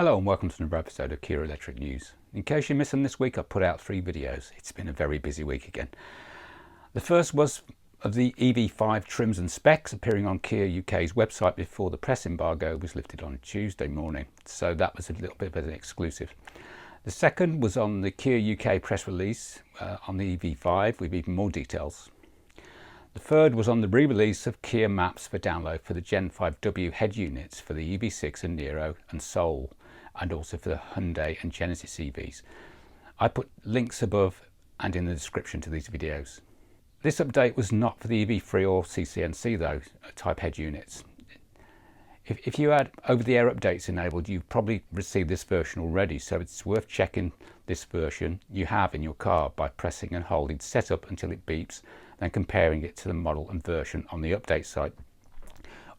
Hello and welcome to another episode of Kia Electric News. In case you missed them this week, I put out 3 videos. It's been a very busy week again. The first was of the EV5 trims and specs appearing on Kia UK's website before the press embargo was lifted on Tuesday morning. So that was a little bit of an exclusive. The second was on the Kia UK press release on the EV5 with even more details. The third was on the re-release of Kia Maps for download for the Gen 5W head units for the EV6 Eniro and Soul, and also for the Hyundai and Genesis EVs. I put links above and in the description to these videos. This update was not for the EV3 or CCNC though, type head units. If you had over-the-air updates enabled, you've probably received this version already, so it's worth checking this version you have in your car by pressing and holding setup until it beeps, then comparing it to the model and version on the update site.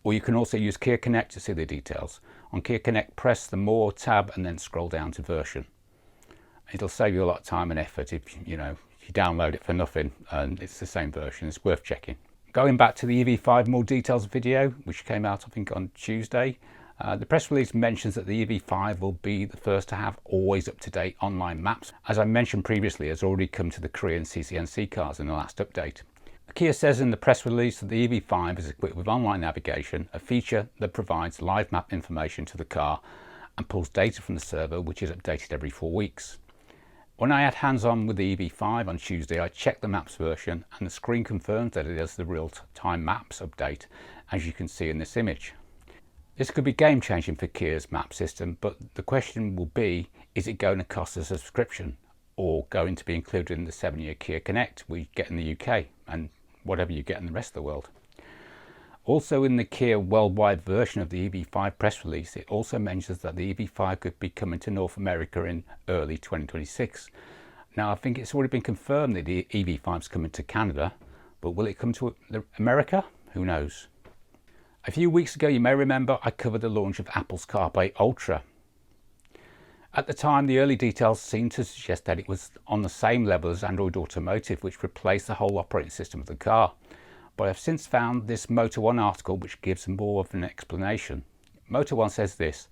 Or you can also use Kia Connect to see the details. On Kia Connect, press the More tab and then scroll down to version. It'll save you a lot of time and effort if you download it for nothing and it's the same version. It's worth checking. Going back to the EV5 more details video, which came out I think on Tuesday, the press release mentions that the EV5 will be the first to have always up-to-date online maps. As I mentioned previously, has already come to the Korean CCNC cars in the last update. Kia says in the press release that the EV5 is equipped with online navigation, a feature that provides live map information to the car and pulls data from the server, which is updated every 4 weeks. When I had hands-on with the EV5 on Tuesday, I checked the maps version and the screen confirms that it has the real-time maps update, as you can see in this image. This could be game-changing for Kia's map system, but the question will be, is it going to cost a subscription or going to be included in the 7-year Kia Connect we get in the UK and whatever you get in the rest of the world? Also in the Kia worldwide version of the EV5 press release, it also mentions that the EV5 could be coming to North America in early 2026. Now I think it's already been confirmed that the EV5 is coming to Canada, but will it come to America? Who knows? A few weeks ago, you may remember I covered the launch of Apple's CarPlay Ultra. At the time, the early details seemed to suggest that it was on the same level as Android Automotive, which replaced the whole operating system of the car. But I've since found this Motor1 article which gives more of an explanation. Motor1 says this: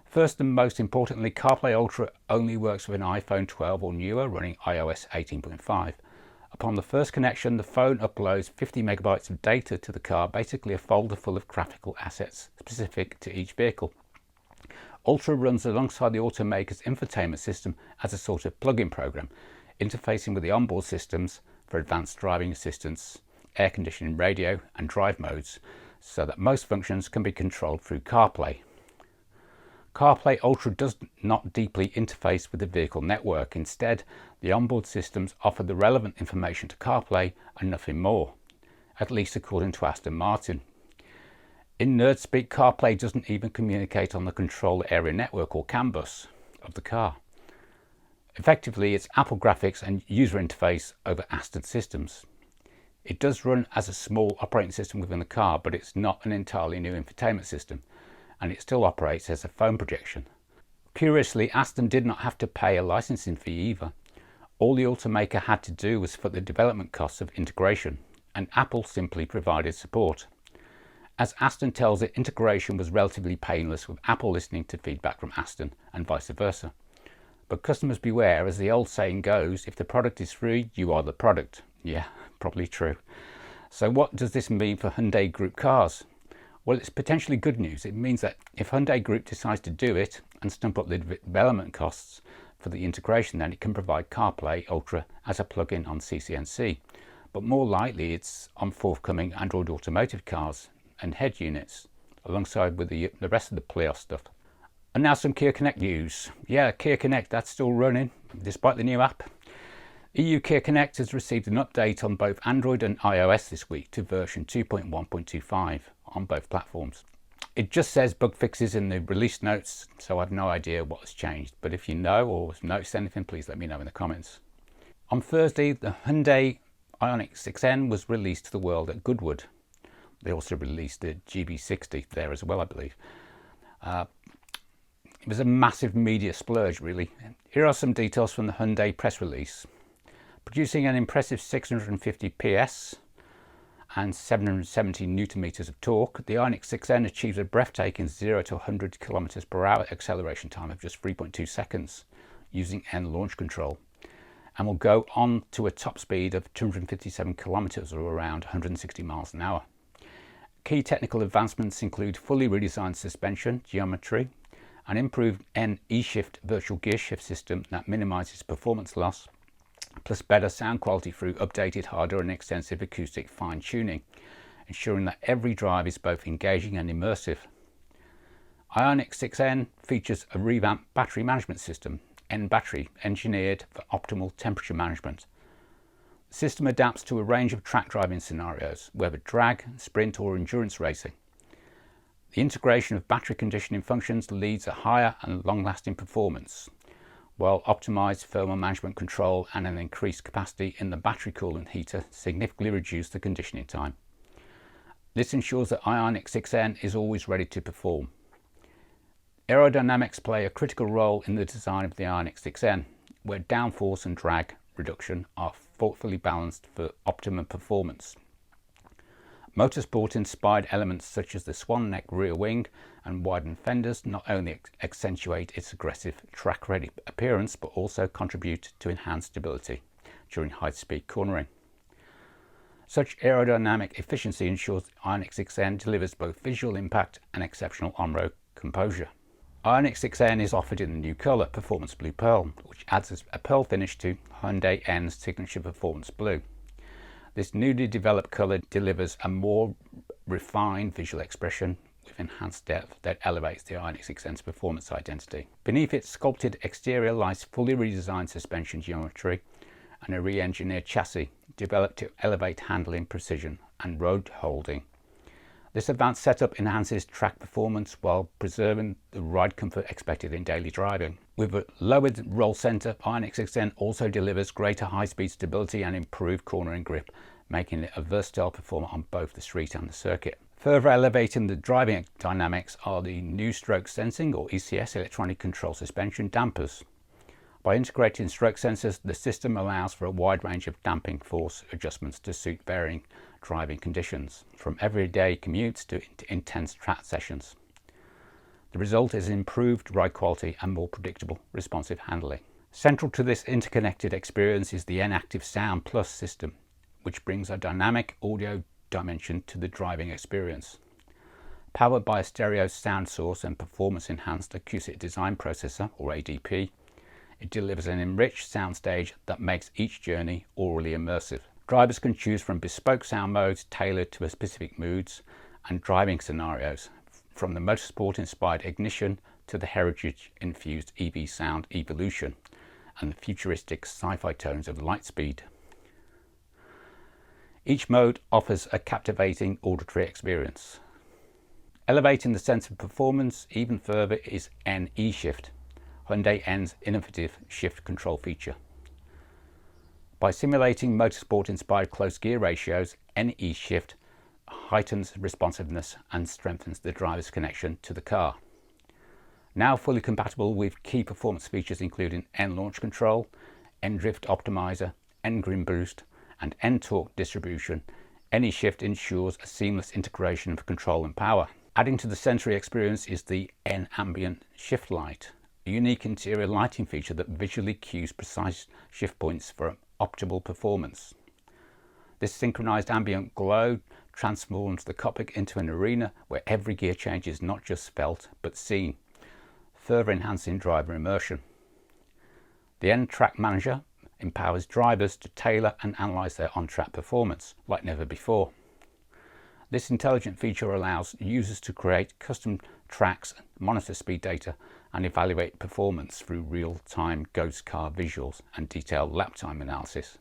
first and most importantly, CarPlay Ultra only works with an iPhone 12 or newer running iOS 18.5. Upon the first connection, the phone uploads 50 megabytes of data to the car, basically a folder full of graphical assets specific to each vehicle. Ultra runs alongside the automaker's infotainment system as a sort of plug-in program, interfacing with the onboard systems for advanced driving assistance, air conditioning, radio and drive modes, so that most functions can be controlled through CarPlay. CarPlay Ultra does not deeply interface with the vehicle network. Instead, the onboard systems offer the relevant information to CarPlay and nothing more, at least according to Aston Martin. In nerd speak, CarPlay doesn't even communicate on the controller area network or CAN bus of the car. Effectively, it's Apple graphics and user interface over Aston systems. It does run as a small operating system within the car, but it's not an entirely new infotainment system, and it still operates as a phone projection. Curiously, Aston did not have to pay a licensing fee either. All the automaker had to do was foot the development costs of integration, and Apple simply provided support. As Aston tells it, integration was relatively painless, with Apple listening to feedback from Aston and vice versa. But customers beware, as the old saying goes, if the product is free, you are the product. Yeah, probably true. So what does this mean for Hyundai Group cars? Well, it's potentially good news. It means that if Hyundai Group decides to do it and stump up the development costs for the integration, then it can provide CarPlay Ultra as a plug-in on CCNC. But more likely it's on forthcoming Android Automotive cars and head units, alongside with the rest of the Plios stuff. And now some Kia Connect news. Yeah, Kia Connect, that's still running, despite the new app. EU Kia Connect has received an update on both Android and iOS this week to version 2.1.25 on both platforms. It just says bug fixes in the release notes, so I've no idea what has changed. But if you know or noticed anything, please let me know in the comments. On Thursday, the Hyundai Ioniq 6N was released to the world at Goodwood. They also released the GV60 there as well, I believe. It was a massive media splurge, really. Here are some details from the Hyundai press release. Producing an impressive 650 PS and 770 Newton meters of torque, the Ioniq 6N achieves a breathtaking 0 to 100 kilometers per hour acceleration time of just 3.2 seconds using N launch control, and will go on to a top speed of 257 kilometers or around 160 miles an hour. Key technical advancements include fully redesigned suspension geometry, an improved N eShift virtual gear shift system that minimizes performance loss, plus better sound quality through updated hardware and extensive acoustic fine-tuning, ensuring that every drive is both engaging and immersive. Ioniq 6N features a revamped battery management system, N Battery, engineered for optimal temperature management. The system adapts to a range of track driving scenarios, whether drag, sprint or endurance racing. The integration of battery conditioning functions leads to higher and long-lasting performance, while optimized thermal management control and an increased capacity in the battery coolant heater significantly reduce the conditioning time. This ensures that Ioniq 6N is always ready to perform. Aerodynamics play a critical role in the design of the Ioniq 6N, where downforce and drag reduction are thoughtfully balanced for optimum performance. Motorsport-inspired elements such as the swan neck rear wing and widened fenders not only accentuate its aggressive track-ready appearance, but also contribute to enhanced stability during high-speed cornering. Such aerodynamic efficiency ensures the Ioniq 6N delivers both visual impact and exceptional on-road composure. Ioniq 6N is offered in the new colour, Performance Blue Pearl, which adds a pearl finish to Hyundai N's signature Performance Blue. This newly developed colour delivers a more refined visual expression with enhanced depth that elevates the Ioniq 6N's performance identity. Beneath its sculpted exterior lies fully redesigned suspension geometry and a re-engineered chassis developed to elevate handling precision and road holding. This advanced setup enhances track performance while preserving the ride comfort expected in daily driving. With a lowered roll centre, Ioniq 6N also delivers greater high-speed stability and improved cornering grip, making it a versatile performer on both the street and the circuit. Further elevating the driving dynamics are the new stroke sensing or ECS electronic control suspension dampers. By integrating stroke sensors, the system allows for a wide range of damping force adjustments to suit varying driving conditions, from everyday commutes to intense track sessions. The result is improved ride quality and more predictable, responsive handling. Central to this interconnected experience is the N-Active Sound Plus system, which brings a dynamic audio dimension to the driving experience. Powered by a stereo sound source and performance-enhanced acoustic design processor, or ADP, it delivers an enriched soundstage that makes each journey aurally immersive. Drivers can choose from bespoke sound modes tailored to specific moods and driving scenarios, from the motorsport-inspired ignition to the heritage-infused EV sound evolution and the futuristic sci-fi tones of Lightspeed. Each mode offers a captivating auditory experience. Elevating the sense of performance even further is N eShift, Hyundai N's innovative shift control feature. By simulating motorsport-inspired close gear ratios, N eShift heightens responsiveness and strengthens the driver's connection to the car. Now fully compatible with key performance features including N launch control, N drift optimizer, N green boost, and N torque distribution, N eShift ensures a seamless integration of control and power. Adding to the sensory experience is the N ambient shift light, a unique interior lighting feature that visually cues precise shift points for optimal performance. This synchronized ambient glow transforms the cockpit into an arena where every gear change is not just felt but seen, further enhancing driver immersion. The N Track Manager empowers drivers to tailor and analyze their on-track performance like never before. This intelligent feature allows users to create custom tracks, monitor speed data, and evaluate performance through real-time ghost car visuals and detailed lap time analysis.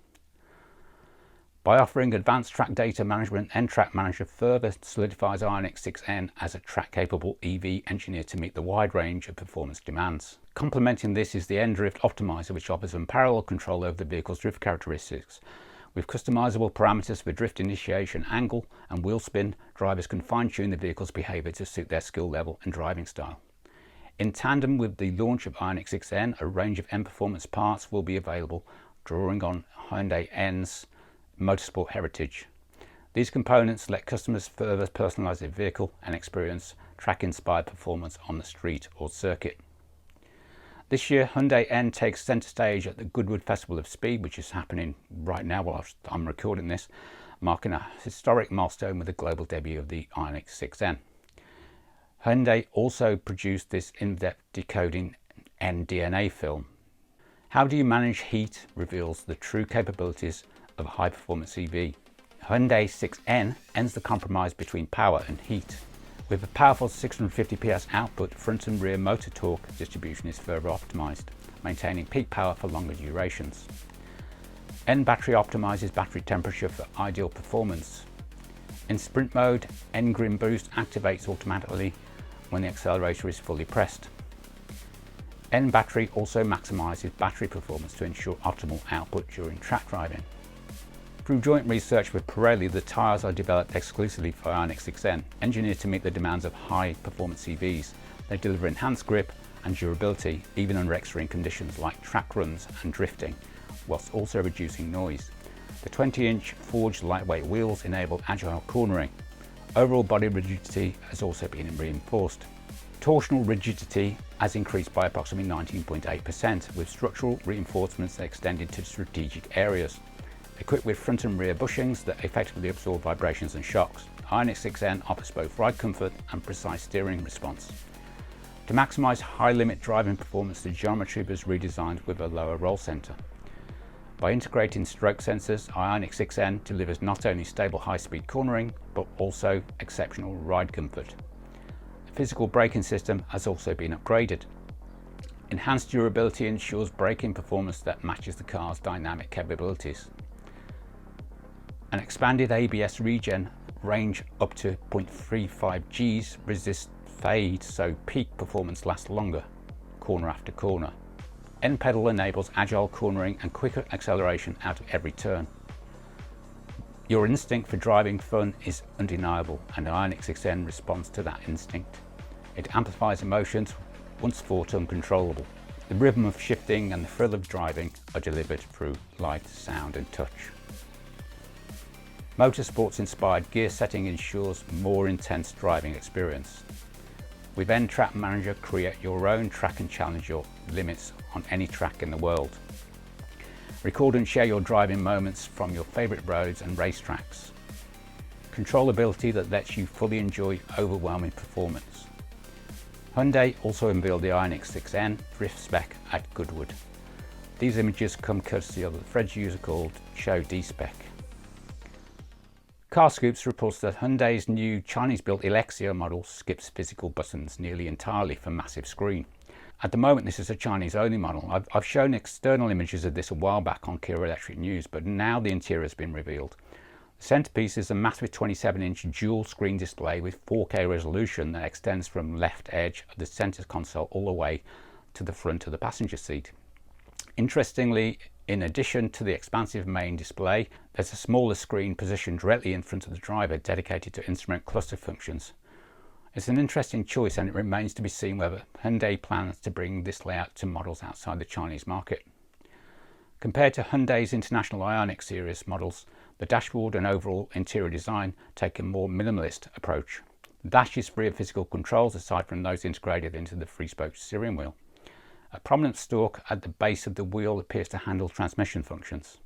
By offering advanced track data management, N Track Manager further solidifies Ioniq 6N as a track-capable EV engineered to meet the wide range of performance demands. Complementing this is the N Drift Optimizer, which offers unparalleled control over the vehicle's drift characteristics. With customizable parameters for drift initiation, angle, and wheel spin, drivers can fine-tune the vehicle's behavior to suit their skill level and driving style. In tandem with the launch of Ioniq 6N, a range of N performance parts will be available, drawing on Hyundai N's motorsport heritage. These components let customers further personalize their vehicle and experience track-inspired performance on the street or circuit. This year, Hyundai N takes centre stage at the Goodwood Festival of Speed, which is happening right now while I'm recording this, marking a historic milestone with the global debut of the Ioniq 6N. Hyundai also produced this in-depth decoding nDNA film. How do you manage heat reveals the true capabilities of a high-performance EV. Hyundai 6N ends the compromise between power and heat. With a powerful 650 PS output, front and rear motor torque distribution is further optimized, maintaining peak power for longer durations. N battery optimizes battery temperature for ideal performance. In sprint mode, N Green Boost activates automatically when the accelerator is fully pressed. N battery also maximizes battery performance to ensure optimal output during track driving. Through joint research with Pirelli, the tyres are developed exclusively for Ioniq 6N, engineered to meet the demands of high-performance EVs. They deliver enhanced grip and durability even under extreme conditions like track runs and drifting, whilst also reducing noise. The 20-inch forged lightweight wheels enable agile cornering. Overall body rigidity has also been reinforced. Torsional rigidity has increased by approximately 19.8%, with structural reinforcements extended to strategic areas. Equipped with front and rear bushings that effectively absorb vibrations and shocks, Ioniq 6N offers both ride comfort and precise steering response. To maximise high-limit driving performance, the geometry was redesigned with a lower roll centre. By integrating stroke sensors, Ioniq 6N delivers not only stable high-speed cornering, but also exceptional ride comfort. The physical braking system has also been upgraded. Enhanced durability ensures braking performance that matches the car's dynamic capabilities. An expanded ABS regen range up to 0.35 Gs resists fade, so peak performance lasts longer, corner after corner. N-pedal enables agile cornering and quicker acceleration out of every turn. Your instinct for driving fun is undeniable, and the Ioniq 6N responds to that instinct. It amplifies emotions once thought uncontrollable. The rhythm of shifting and the thrill of driving are delivered through light, sound and touch. Motorsports-inspired gear setting ensures more intense driving experience. With N Track Manager, create your own track and challenge your limits on any track in the world. Record and share your driving moments from your favourite roads and racetracks. Controllability that lets you fully enjoy overwhelming performance. Hyundai also unveiled the Ioniq 6N Drift spec at Goodwood. These images come courtesy of the Fred's user called Show D Spec. Carscoops reports that Hyundai's new Chinese-built Elexio model skips physical buttons nearly entirely for massive screen. At the moment, this is a Chinese-only model. I've shown external images of this a while back on Kia Electric News, but now the interior has been revealed. The centrepiece is a massive 27-inch dual-screen display with 4K resolution that extends from left edge of the centre console all the way to the front of the passenger seat. Interestingly, in addition to the expansive main display, there's a smaller screen positioned directly in front of the driver dedicated to instrument cluster functions. It's an interesting choice, and it remains to be seen whether Hyundai plans to bring this layout to models outside the Chinese market. Compared to Hyundai's international Ioniq series models, the dashboard and overall interior design take a more minimalist approach. The dash is free of physical controls aside from those integrated into the three-spoke steering wheel. A prominent stalk at the base of the wheel appears to handle transmission functions.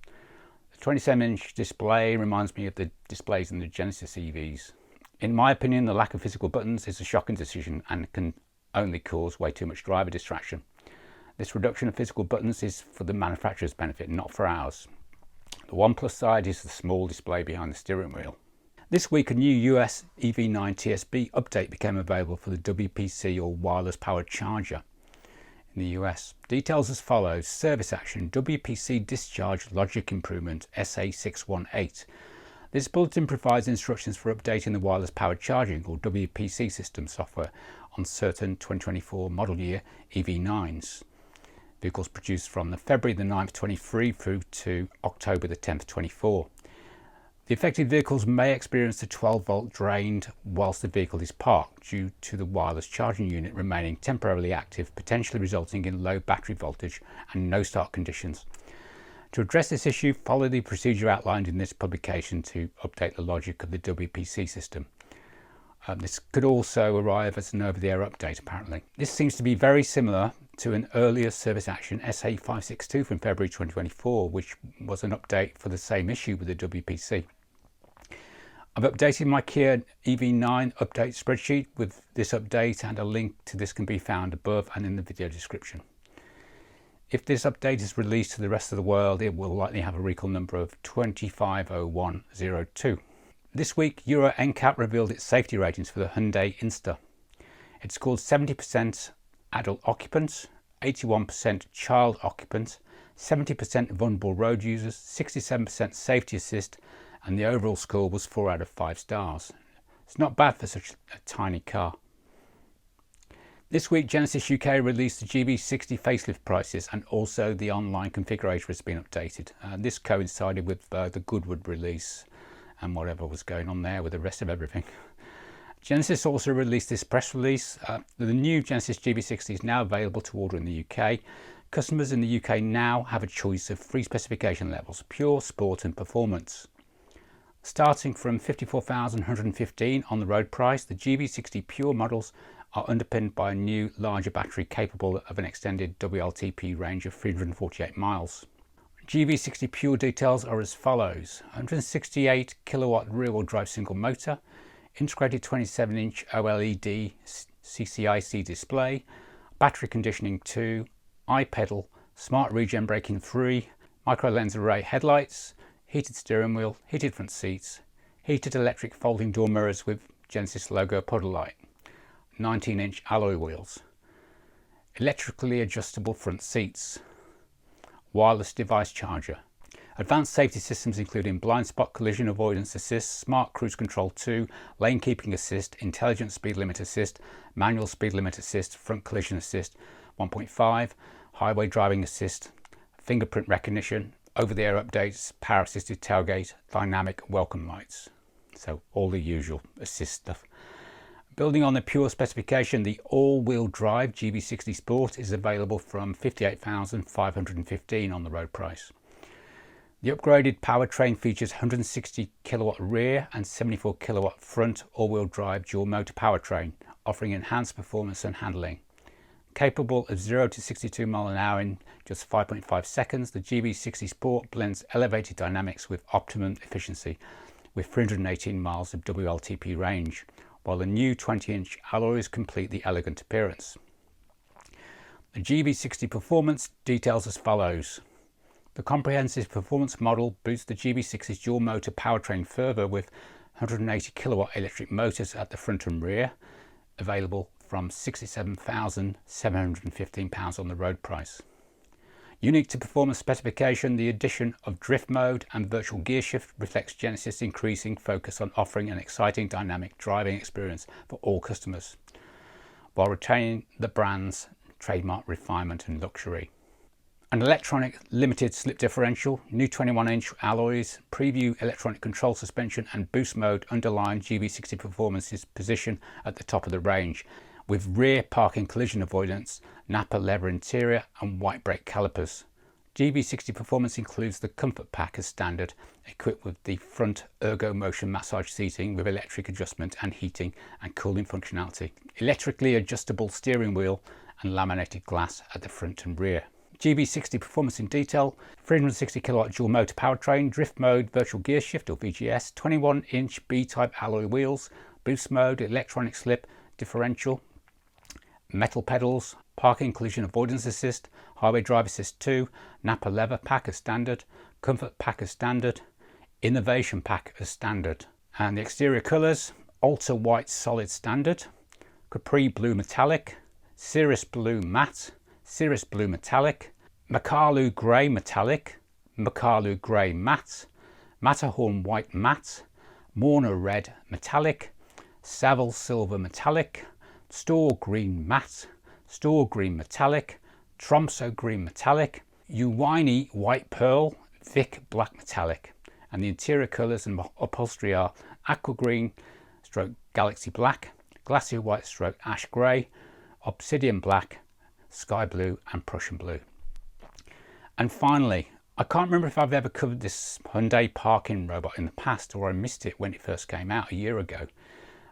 The 27-inch display reminds me of the displays in the Genesis EVs. In my opinion, the lack of physical buttons is a shocking decision and can only cause way too much driver distraction. This reduction of physical buttons is for the manufacturer's benefit, not for ours. The one plus side is the small display behind the steering wheel. This week, a new US EV9 TSB update became available for the WPC or wireless powered charger in the US. Details as follows: service action, WPC discharge logic improvement SA618. This bulletin provides instructions for updating the wireless powered charging or WPC system software on certain 2024 model year EV9s. Vehicles produced from the February the 9th 23 through to October the 10th 24. The affected vehicles may experience a 12-volt drained whilst the vehicle is parked due to the wireless charging unit remaining temporarily active, potentially resulting in low battery voltage and no start conditions. To address this issue, follow the procedure outlined in this publication to update the logic of the WPC system. This could also arrive as an over-the-air update apparently. This seems to be very similar to an earlier service action SA562 from February 2024, which was an update for the same issue with the WPC. I've updated my Kia EV9 update spreadsheet with this update, and a link to this can be found above and in the video description. If this update is released to the rest of the world, it will likely have a recall number of 250102. This week, US NCAP revealed its safety ratings for the Hyundai Inster. It scored 70% adult occupants, 81% child occupants, 70% vulnerable road users, 67% safety assist, and the overall score was 4 out of 5 stars. It's not bad for such a tiny car. This week, Genesis UK released the GV60 facelift prices, and also the online configurator has been updated. This coincided with the Goodwood release and whatever was going on there with the rest of everything. Genesis also released this press release. The new Genesis GV60 is now available to order in the UK. Customers in the UK now have a choice of 3 specification levels: Pure, Sport and Performance. Starting from $54,115 on the road price, the GV60 Pure models are underpinned by a new larger battery capable of an extended WLTP range of 348 miles. GV60 Pure details are as follows: 168 kilowatt rear-wheel drive single motor, integrated 27-inch OLED CCIC display, battery conditioning 2, iPedal, smart regen braking 3, micro lens array headlights, heated steering wheel, heated front seats, heated electric folding door mirrors with Genesis logo puddle light, 19-inch alloy wheels, electrically adjustable front seats, wireless device charger. Advanced safety systems including blind spot collision avoidance assist, smart cruise control 2, lane keeping assist, intelligent speed limit assist, manual speed limit assist, front collision assist 1.5, highway driving assist, fingerprint recognition, over-the-air updates, power assisted tailgate, dynamic welcome lights. So all the usual assist stuff. Building on the Pure specification, the all-wheel drive GV60 Sport is available from $58,515 on the road price. The upgraded powertrain features 160 kilowatt rear and 74 kilowatt front all-wheel drive dual motor powertrain, offering enhanced performance and handling. Capable of 0 to 62 miles an hour in just 5.5 seconds, the GV60 Sport blends elevated dynamics with optimum efficiency, with 318 miles of WLTP range, while the new 20-inch alloys complete the elegant appearance. The GV60 Performance details as follows. The comprehensive performance model boosts the GV60's dual motor powertrain further with 180 kilowatt electric motors at the front and rear, available from £67,715 on the road price. Unique to performance specification, the addition of drift mode and virtual gear shift reflects Genesis' increasing focus on offering an exciting dynamic driving experience for all customers, while retaining the brand's trademark refinement and luxury. An electronic limited slip differential, new 21-inch alloys, preview electronic control suspension and boost mode underline GV60 Performance's position at the top of the range, with rear parking collision avoidance, Napa leather interior and white brake calipers. GV60 Performance includes the Comfort Pack as standard, equipped with the front ergo motion massage seating with electric adjustment and heating and cooling functionality, electrically adjustable steering wheel and laminated glass at the front and rear. GV60 Performance in detail: 360 kilowatt dual motor powertrain, drift mode, virtual gear shift or VGS, 21-inch B-type alloy wheels, boost mode, electronic slip differential, metal pedals, parking collision avoidance assist, highway drive assist 2, Napa leather pack as standard, Comfort Pack as standard, Innovation Pack as standard. And the exterior colours: Ultra White Solid Standard, Capri Blue Metallic, Cirrus Blue Matte, Cirrus Blue Metallic, Makalu Grey Metallic, Makalu Grey Matte, Matterhorn White Matte, Mourner Red Metallic, Savile Silver Metallic, Store Green Matte, Store Green Metallic, Tromso Green Metallic, Uwini White Pearl, Vic Black Metallic. And the interior colours and upholstery are Aqua Green stroke Galaxy Black, Glacier White stroke Ash Grey, Obsidian Black, Sky Blue and Prussian Blue. And finally, I can't remember if I've ever covered this Hyundai parking robot in the past, or I missed it when it first came out a year ago.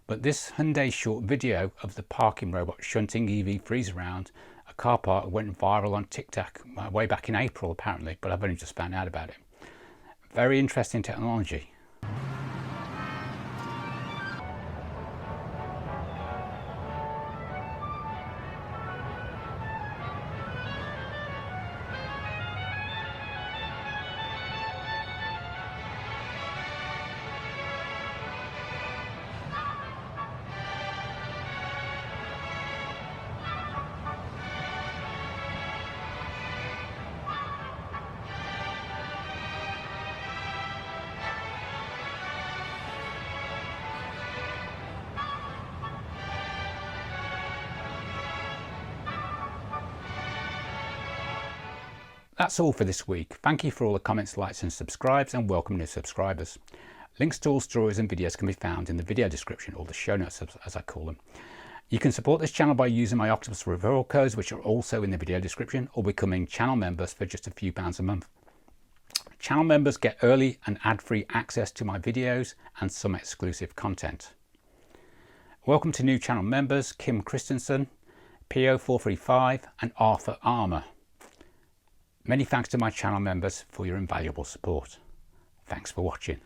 But this Hyundai short video of the parking robot shunting EV3s around a car park went viral on TikTok way back in April apparently, but I've only just found out about it. Very interesting technology. That's all for this week. Thank you for all the comments, likes and subscribes, and welcome new subscribers. Links to all stories and videos can be found in the video description, or the show notes as I call them. You can support this channel by using my Octopus referral codes, which are also in the video description, or becoming channel members for just a few pounds a month. Channel members get early and ad-free access to my videos and some exclusive content. Welcome to new channel members Kim Christensen, PO435 and Arthur Armour. Many thanks to my channel members for your invaluable support. Thanks for watching.